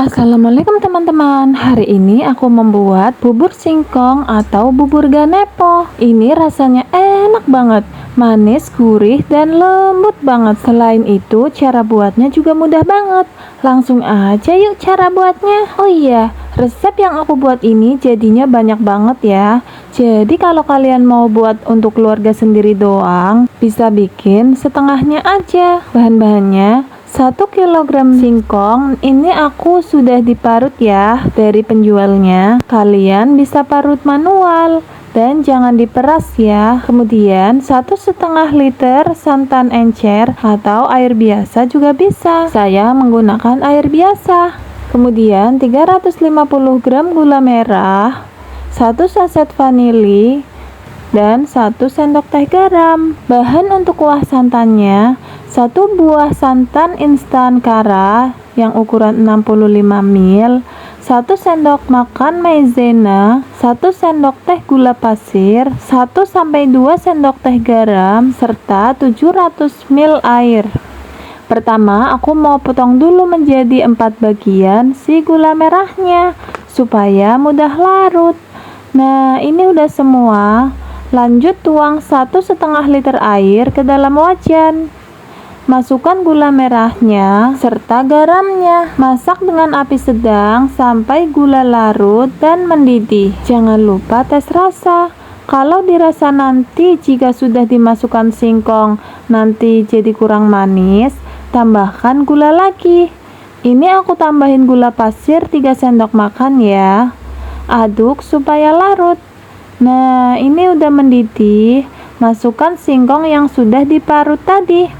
Assalamualaikum teman-teman. Hari ini aku membuat bubur singkong atau bubur ganepo. Ini rasanya enak banget, manis, gurih, dan lembut banget. Selain itu, cara buatnya juga mudah banget. Langsung aja yuk cara buatnya. Oh iya, resep yang aku buat ini jadinya banyak banget ya. Jadi kalau kalian mau buat untuk keluarga sendiri doang, bisa bikin setengahnya aja. Bahan-bahannya 1 kilogram singkong ini aku sudah diparut ya dari penjualnya. Kalian bisa parut manual dan jangan diperas ya. Kemudian 1,5 liter santan encer atau air biasa juga bisa. Saya menggunakan air biasa. Kemudian 350 gram gula merah, 1 saset vanili, dan 1 sendok teh garam. Bahan untuk kuah santannya: 1 buah santan instan kara yang ukuran 65 ml, 1 sendok makan maizena, 1 sendok teh gula pasir, 1-2 sendok teh garam, serta 700 ml air. Pertama, aku mau potong dulu menjadi 4 bagian si gula merahnya supaya mudah larut. Nah, ini udah semua. Lanjut tuang 1,5 liter air ke dalam wajan. Masukkan gula merahnya serta garamnya. Masak dengan api sedang sampai gula larut dan mendidih. Jangan lupa tes rasa. Kalau dirasa nanti jika sudah dimasukkan singkong nanti jadi kurang manis, tambahkan gula lagi. Ini aku tambahin gula pasir 3 sendok makan ya. Aduk supaya larut. Nah, ini udah mendidih. Masukkan singkong yang sudah diparut tadi.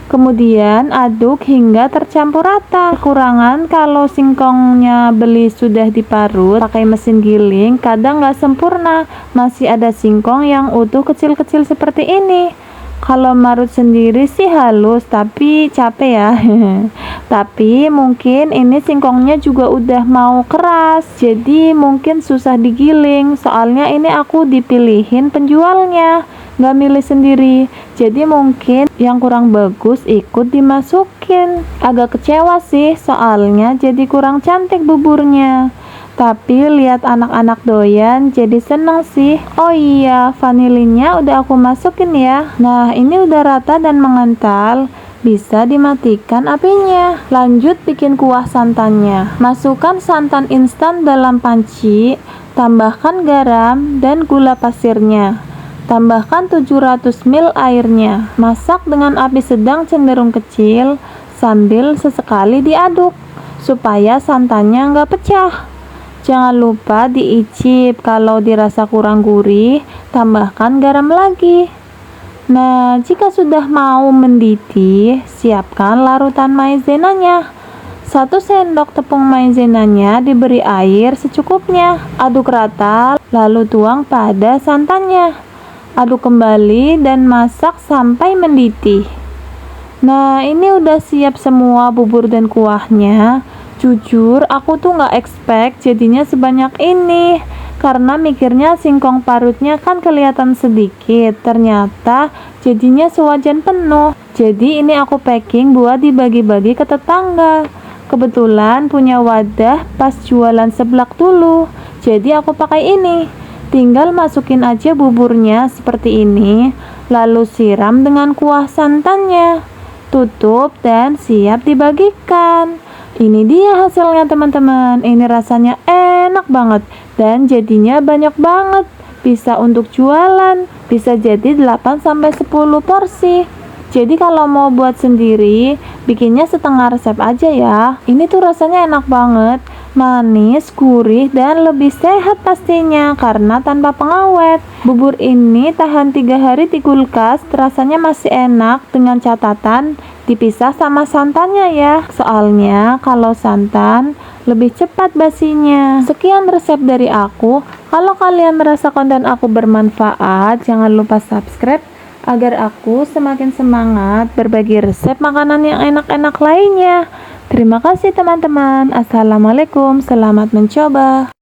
Kemudian aduk hingga tercampur rata. Kekurangan kalau singkongnya beli sudah diparut pakai mesin giling, kadang nggak sempurna. Masih ada singkong yang utuh kecil-kecil seperti ini. Kalau marut sendiri sih halus, tapi capek ya. Tapi mungkin ini singkongnya juga udah mau keras, jadi mungkin susah digiling. Soalnya ini aku dipilihin penjualnya, nggak milih sendiri. Jadi mungkin yang kurang bagus ikut dimasukin. Agak kecewa sih, soalnya jadi kurang cantik buburnya. Tapi lihat anak-anak doyan jadi seneng sih. Oh iya, vanilinya udah aku masukin ya. Nah, ini udah rata dan mengental. Bisa dimatikan apinya. Lanjut bikin kuah santannya. Masukkan santan instan dalam panci, tambahkan garam dan gula pasirnya. Tambahkan 700 ml airnya. Masak dengan api sedang cenderung kecil sambil sesekali diaduk supaya santannya nggak pecah. Jangan lupa diicip, kalau dirasa kurang gurih, tambahkan garam lagi. Nah, jika sudah mau mendidih, siapkan larutan maizenanya. 1 sendok tepung maizenanya diberi air secukupnya. Aduk rata, lalu tuang pada santannya. Aduk kembali dan masak sampai mendidih. Nah, ini udah siap semua bubur dan kuahnya. Jujur, aku tuh nggak expect jadinya sebanyak ini. Karena mikirnya singkong parutnya kan kelihatan sedikit, ternyata jadinya sewajan penuh. Jadi ini aku packing buat dibagi-bagi ke tetangga. Kebetulan punya wadah pas jualan seblak dulu, jadi aku pakai ini. Tinggal masukin aja buburnya seperti ini, lalu siram dengan kuah santannya. Tutup dan siap dibagikan. Ini dia hasilnya teman-teman. Ini rasanya enak banget dan jadinya banyak banget. Bisa untuk jualan, bisa jadi 8-10 porsi. Jadi kalau mau buat sendiri, bikinnya setengah resep aja ya. Ini tuh rasanya enak banget, manis, gurih, dan lebih sehat pastinya karena tanpa pengawet. Bubur ini tahan 3 hari di kulkas, rasanya masih enak dengan catatan dipisah sama santannya ya. Soalnya kalau santan lebih cepat basinya. Sekian resep dari aku. Kalau kalian merasa konten aku bermanfaat, jangan lupa subscribe agar aku semakin semangat berbagi resep makanan yang enak-enak lainnya. Terima kasih teman-teman. Assalamualaikum, selamat mencoba.